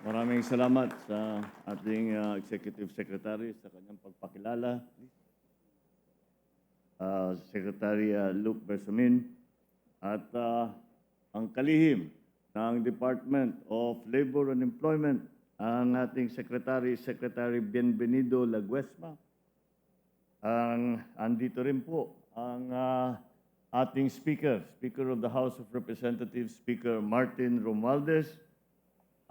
Maraming salamat sa ating Executive Secretary sa kanyang pagpakilala. Secretary Luke Bersamin at ang kalihim ng Department of Labor and Employment, ang ating Secretary Bienvenido Laguesma. Andito rin po ang ating Speaker of the House of Representatives, Speaker Martin Romualdez,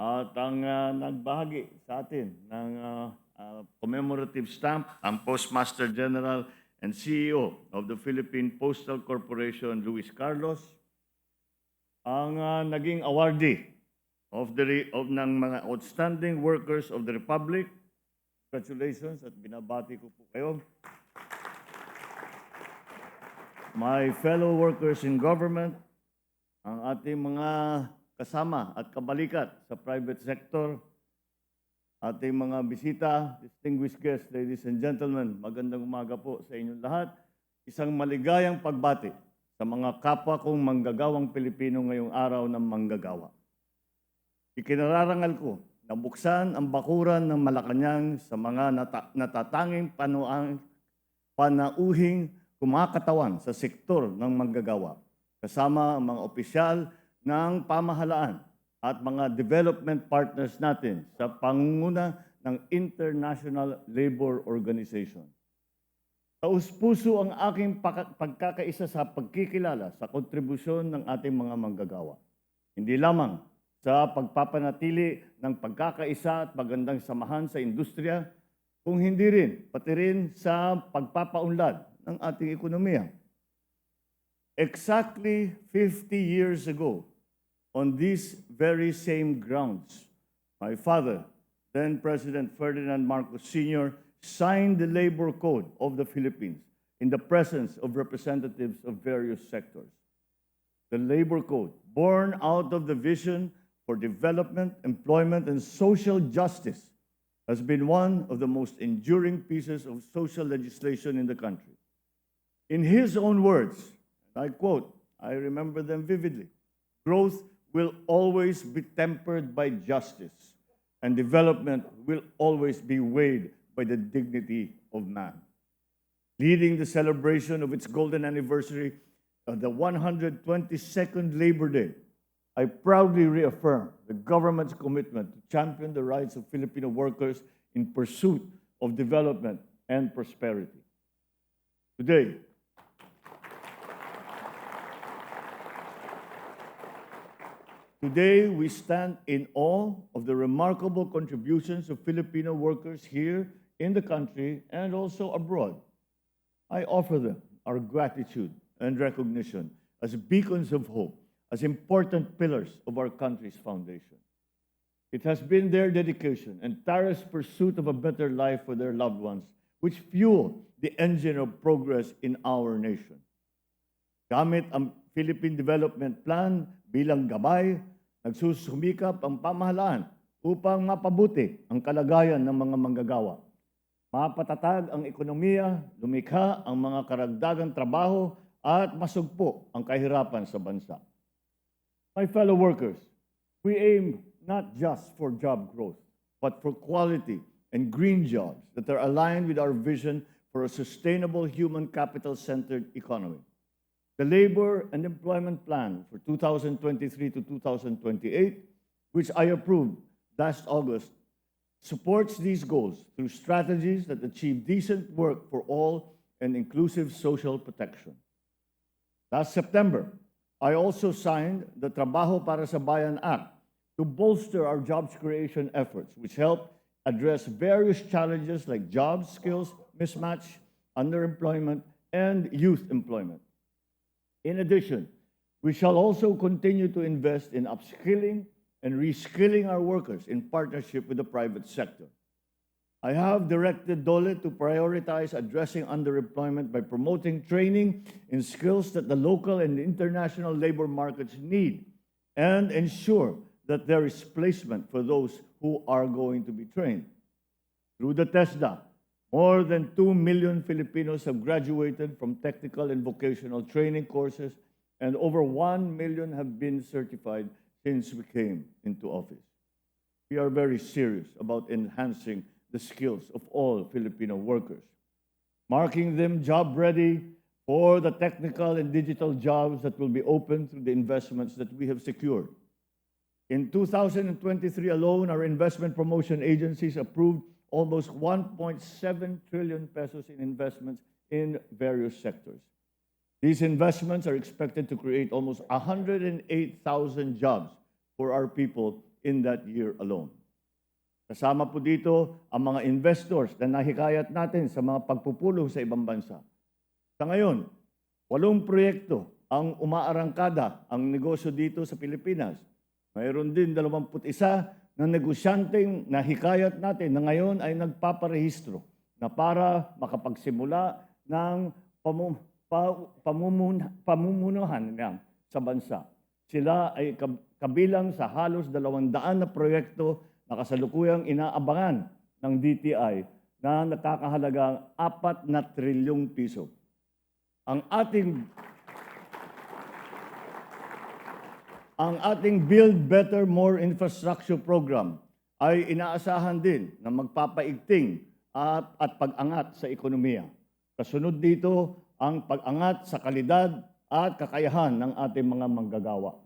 at ang nagbahagi sa atin ng commemorative stamp, ang Postmaster General and CEO of the Philippine Postal Corporation, Luis Carlos, ang naging awardee ng mga outstanding workers of the Republic. Congratulations at binabati ko po kayo. My fellow workers in government, ang ating mga kasama at kabalikat sa private sector, ating mga bisita, distinguished guests, ladies and gentlemen, magandang umaga po sa inyong lahat. Isang maligayang pagbati sa mga kapwa kong manggagawang Pilipino ngayong araw ng manggagawa. Ikinararangal ko na buksan ang bakuran ng Malacanang sa mga natatanging panauhing kumakatawan sa sektor ng manggagawa, kasama ang mga opisyal ng pamahalaan at mga development partners natin sa pangunguna ng International Labor Organization. Taus-puso ang aking pagkakaisa sa pagkikilala sa kontribusyon ng ating mga manggagawa. Hindi lamang sa pagpapanatili ng pagkakaisa at magandang samahan sa industriya, kung hindi rin, pati rin sa pagpapaunlad ng ating ekonomiya. Exactly 50 years ago, on these very same grounds, my father, then President Ferdinand Marcos Sr., signed the Labor Code of the Philippines in the presence of representatives of various sectors. The Labor Code, born out of the vision for development, employment, and social justice, has been one of the most enduring pieces of social legislation in the country. In his own words, I quote, I remember them vividly, growth will always be tempered by justice, and development will always be weighed by the dignity of man. Leading the celebration of its golden anniversary of the 122nd Labor Day, I proudly reaffirm the government's commitment to champion the rights of Filipino workers in pursuit of development and prosperity. Today, we stand in awe of the remarkable contributions of Filipino workers here in the country and also abroad. I offer them our gratitude and recognition as beacons of hope, as important pillars of our country's foundation. It has been their dedication and tireless pursuit of a better life for their loved ones which fuel the engine of progress in our nation. Gamit ang Philippine Development Plan bilang gabay, nagsusumikap ang pamahalaan upang mapabuti ang kalagayan ng mga manggagawa. Mapatatag ang ekonomiya, lumikha ang mga karagdagang trabaho at masugpo ang kahirapan sa bansa. My fellow workers, we aim not just for job growth, but for quality and green jobs that are aligned with our vision for a sustainable human capital-centered economy. The Labor and Employment Plan for 2023 to 2028, which I approved last August, supports these goals through strategies that achieve decent work for all and inclusive social protection. Last September, I also signed the Trabaho para sa Bayan Act to bolster our jobs creation efforts, which help address various challenges like jobs, skills, mismatch, underemployment, and youth employment. In addition, we shall also continue to invest in upskilling and reskilling our workers in partnership with the private sector. I have directed DOLE to prioritize addressing underemployment by promoting training in skills that the local and international labor markets need and ensure that there is placement for those who are going to be trained. Through the TESDA, more than 2 million Filipinos have graduated from technical and vocational training courses, and over 1 million have been certified since we came into office. we are very serious about enhancing the skills of all Filipino workers, marking them job-ready for the technical and digital jobs that will be opened through the investments that we have secured. In 2023 alone, our investment promotion agencies approved almost 1.7 trillion pesos in investments in various sectors. These investments are expected to create almost 108,000 jobs for our people in that year alone. Kasama po dito ang mga investors na nahikayat natin sa mga pagpupulong sa ibang bansa. Sa ngayon, 8 proyekto ang umaarangkada ang negosyo dito sa Pilipinas. Mayroon din 21 na negosyanteng nahikayat natin na ngayon ay nagpaparehistro na para makapagsimula ng pamumunuhan sa bansa. Sila ay kabilang sa halos 200 na proyekto na kasalukuyang inaabangan ng DTI na nakakahalagang 4 na trilyong piso. Ang ating Build Better More Infrastructure Program ay inaasahan din na magpapaigting at pag-angat sa ekonomiya. Kasunod dito ang pag-angat sa kalidad at kakayahan ng ating mga manggagawa.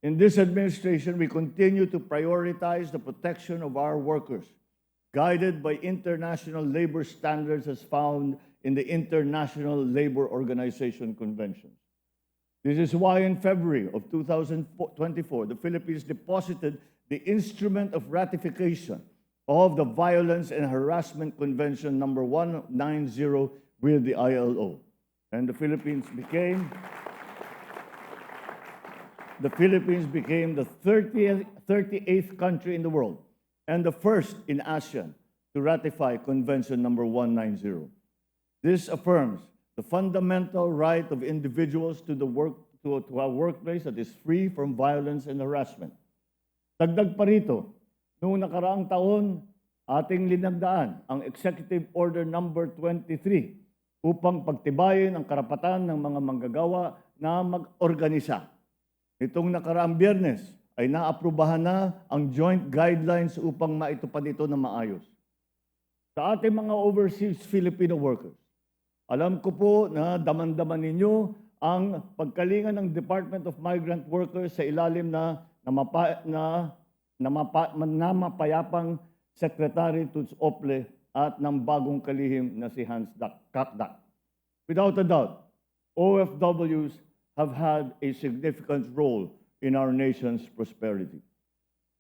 In this administration, we continue to prioritize the protection of our workers, guided by international labor standards as found in the International Labor Organization Conventions. This is why in February of 2024, the Philippines deposited the instrument of ratification of the Violence and Harassment Convention number 190 with the ILO. And the Philippines became the 38th country in the world and the first in ASEAN to ratify Convention number 190. This affirms the fundamental right of individuals to a workplace that is free from violence and harassment. Dagdag pa rito, noong nakaraang taon, ating linagdaan ang Executive Order number 23 upang pagtibayin ang karapatan ng mga manggagawa na mag-organisa. Itong nakaraang Biyernes ay naaprubahan na ang joint guidelines upang maitupad ito na maayos. Sa ating mga overseas Filipino workers, alam ko po na daman-daman ninyo ang pagkalingan ng Department of Migrant Workers sa ilalim na mapayapang Secretary Tuts Ople at ng bagong kalihim na si Hans Kakdak. Without a doubt, OFWs have had a significant role in our nation's prosperity.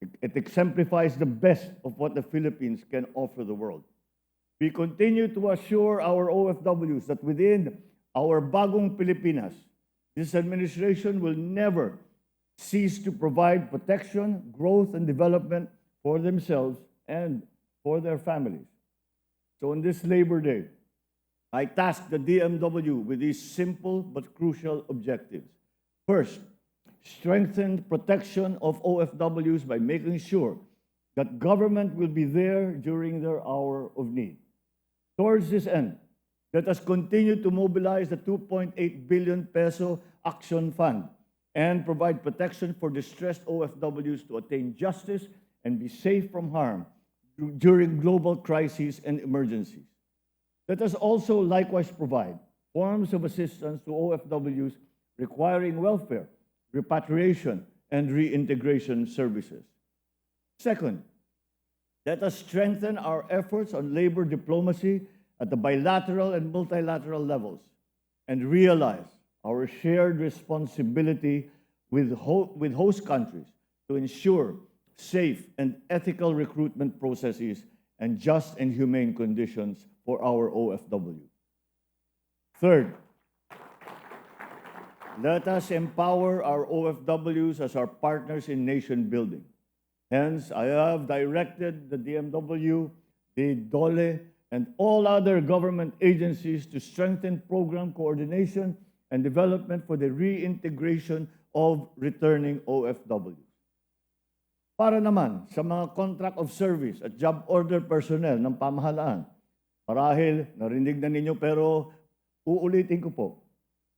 It exemplifies the best of what the Philippines can offer the world. We continue to assure our OFWs that within our bagong Pilipinas, this administration will never cease to provide protection, growth, and development for themselves and for their families. So on this Labor Day, I tasked the DMW with these simple but crucial objectives. First, strengthen protection of OFWs by making sure that government will be there during their hour of need. Towards this end, let us continue to mobilize the 2.8 billion peso Action Fund and provide protection for distressed OFWs to attain justice and be safe from harm during global crises and emergencies. Let us also likewise provide forms of assistance to OFWs requiring welfare, repatriation, and reintegration services. Second, let us strengthen our efforts on labor diplomacy at the bilateral and multilateral levels and realize our shared responsibility with host countries to ensure safe and ethical recruitment processes and just and humane conditions for our OFW. Third, let us empower our OFWs as our partners in nation building. Hence, I have directed the DMW, the DOLE, and all other government agencies to strengthen program coordination and development for the reintegration of returning OFWs. Para naman sa mga contract of service at job order personnel ng pamahalaan, marahil narinig na ninyo pero uulitin ko po,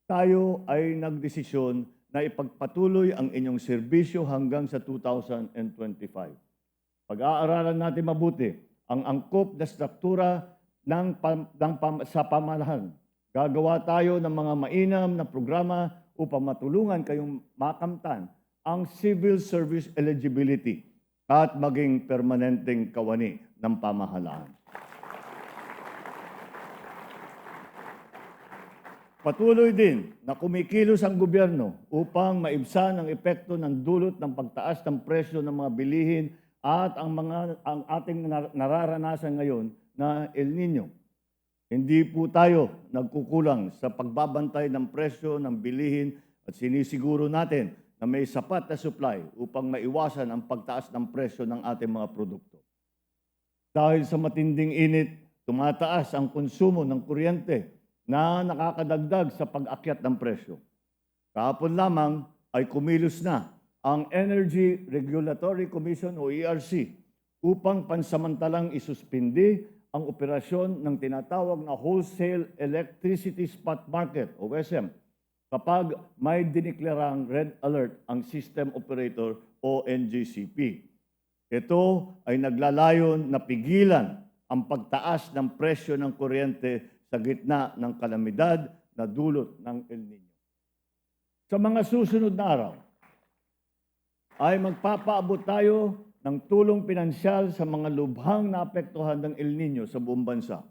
tayo ay nagdesisyon na ipagpatuloy ang inyong serbisyo hanggang sa 2025. Pag-aaralan natin mabuti ang angkop na struktura sa pamahalaan. Gagawa tayo ng mga mainam na programa upang matulungan kayong makamtan ang civil service eligibility at maging permanenteng kawani ng pamahalaan. Patuloy din na kumikilos ang gobyerno upang maibsan ang epekto ng dulot ng pagtaas ng presyo ng mga bilihin at ang ating nararanasan ngayon na El Nino. Hindi po tayo nagkukulang sa pagbabantay ng presyo ng bilihin at sinisiguro natin na may sapat na supply upang maiwasan ang pagtaas ng presyo ng ating mga produkto. Dahil sa matinding init, tumataas ang konsumo ng kuryente na nakakadagdag sa pag-akyat ng presyo. Kahapon lamang ay kumilos na ang Energy Regulatory Commission o ERC upang pansamantalang isuspindi ang operasyon ng tinatawag na Wholesale Electricity Spot Market o WESM kapag may diniklarang red alert ang System Operator o NGCP. Ito ay naglalayon na pigilan ang pagtaas ng presyo ng kuryente sa gitna ng kalamidad na dulot ng El Nino. Sa mga susunod na araw, ay magpapaabot tayo ng tulong pinansyal sa mga lubhang naapektuhan ng El Nino sa buong bansa.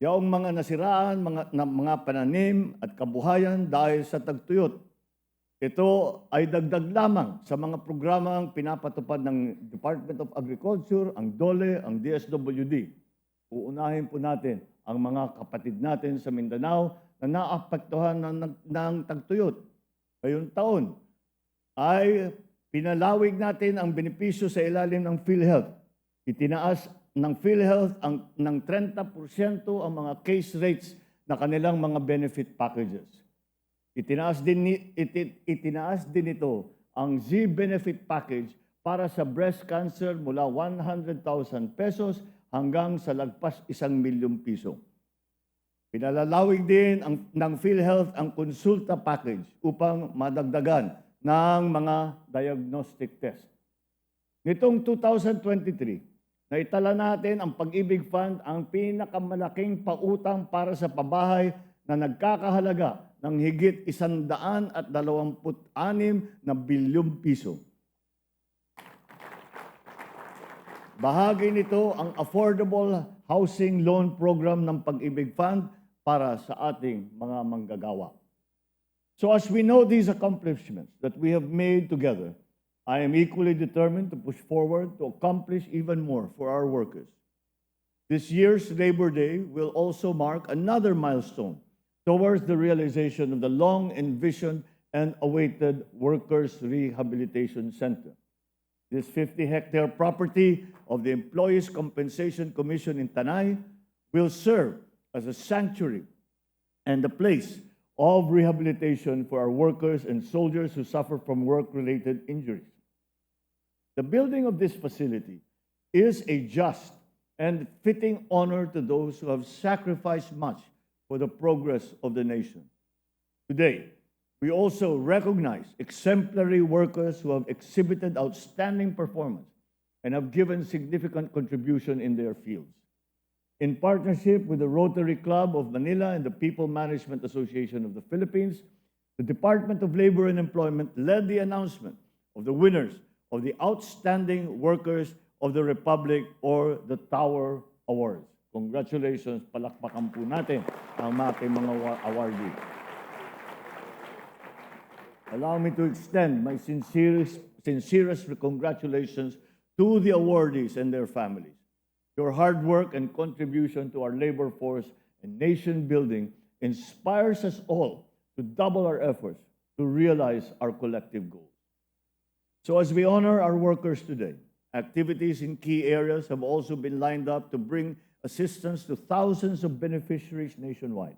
Yaong mga nasiraan, mga pananim at kabuhayan dahil sa tagtuyot. Ito ay dagdag lamang sa mga programang pinapatupad ng Department of Agriculture, ang DOLE, ang DSWD. Uunahin po natin ang mga kapatid natin sa Mindanao na naapektuhan ng tagtuyot. Ngayong taon ay pinalawig natin ang benepisyo sa ilalim ng PhilHealth. Itinaas ng PhilHealth ng 30% ang mga case rates na kanilang mga benefit packages. Itinaas din ito ang Z-Benefit Package para sa breast cancer mula 100,000 pesos hanggang sa lagpas 1,000,000 piso. Pinalalawig din ng PhilHealth ang konsulta package upang madagdagan ng mga diagnostic test. Nitong 2023, naitala natin ang Pag-ibig Fund, ang pinakamalaking pautang para sa pabahay na nagkakahalaga ng higit 126 na bilyong piso. Bahagi nito ang Affordable Housing Loan Program ng Pag-ibig Fund para sa ating mga manggagawa. So as we know these accomplishments that we have made together, I am equally determined to push forward to accomplish even more for our workers. This year's Labor Day will also mark another milestone towards the realization of the long-envisioned and awaited Workers' Rehabilitation Center. This 50-hectare property of the Employees' Compensation Commission in Tanay will serve as a sanctuary and a place of rehabilitation for our workers and soldiers who suffer from work-related injuries. The building of this facility is a just and fitting honor to those who have sacrificed much for the progress of the nation. Today, we also recognize exemplary workers who have exhibited outstanding performance and have given significant contribution in their fields. In partnership with the Rotary Club of Manila and the People Management Association of the Philippines, the Department of Labor and Employment led the announcement of the winners of the Outstanding Workers of the Republic or the Tower Awards. Congratulations, palakpakan po natin ang ating mga awardee. Allow me to extend my sincerest congratulations to the awardees and their families. Your hard work and contribution to our labor force and nation building inspires us all to double our efforts to realize our collective goals. So as we honor our workers today, activities in key areas have also been lined up to bring assistance to thousands of beneficiaries nationwide.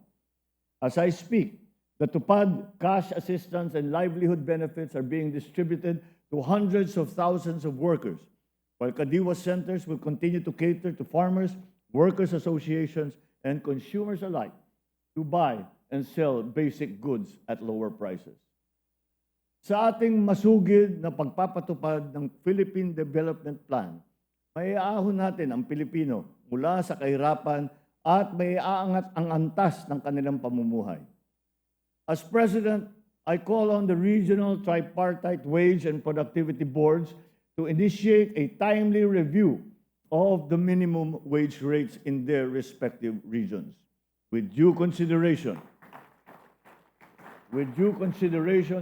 As I speak, the TUPAD cash assistance and livelihood benefits are being distributed to hundreds of thousands of workers, while Kadiwa centers will continue to cater to farmers, workers' associations, and consumers alike to buy and sell basic goods at lower prices. Sa ating masugid na pagpapatupad ng Philippine Development Plan, maiaahon natin ang Pilipino mula sa kahirapan at maiaangat ang antas ng kanilang pamumuhay. As President, I call on the regional tripartite wage and productivity boards to initiate a timely review of the minimum wage rates in their respective regions with due consideration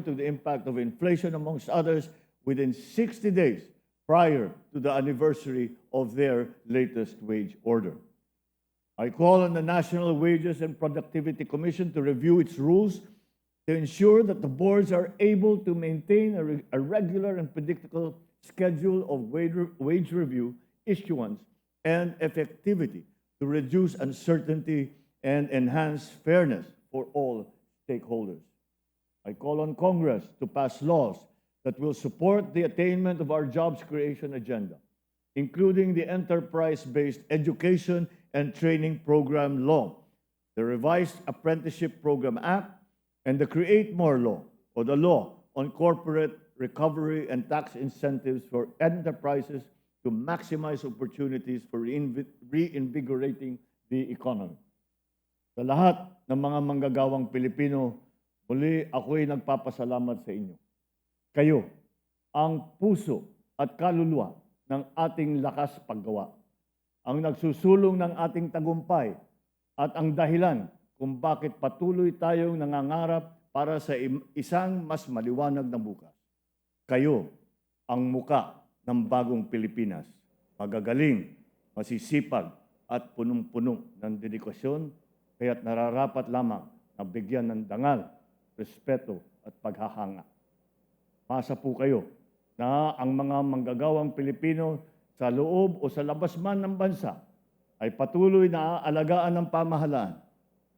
to the impact of inflation, amongst others, within 60 days prior to the anniversary of their latest wage order. I call on the National Wages and Productivity Commission to review its rules to ensure that the boards are able to maintain a regular and predictable schedule of wage review, issuance, and effectivity to reduce uncertainty and enhance fairness for all stakeholders. I call on Congress to pass laws that will support the attainment of our jobs creation agenda, including the Enterprise-Based Education and Training Program Law, the Revised Apprenticeship Program Act, and the Create More Law, or the Law on Corporate Recovery and Tax Incentives for Enterprises to maximize opportunities for reinvigorating the economy. Sa lahat ng mga manggagawang Pilipino, muli ako'y nagpapasalamat sa inyo. Kayo, ang puso at kaluluwa ng ating lakas paggawa, ang nagsusulong ng ating tagumpay at ang dahilan kung bakit patuloy tayong nangangarap para sa isang mas maliwanag na bukas. Kayo, ang muka ng bagong Pilipinas, magagaling, masisipag at punong-puno ng dedikasyon, kaya't nararapat lamang na bigyan ng dangal, respeto at paghahanga. Masa po kayo na ang mga manggagawang Pilipino sa loob o sa labas man ng bansa ay patuloy na aalagaan ng pamahalaan.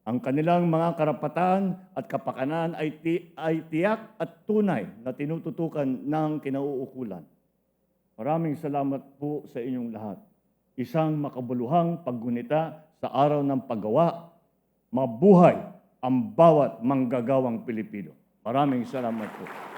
Ang kanilang mga karapatan at kapakanan ay tiyak at tunay na tinututukan ng kinauukulan. Maraming salamat po sa inyong lahat. Isang makabuluhang paggunita sa araw ng paggawa. Mabuhay ang bawat manggagawang Pilipino. Maraming salamat po.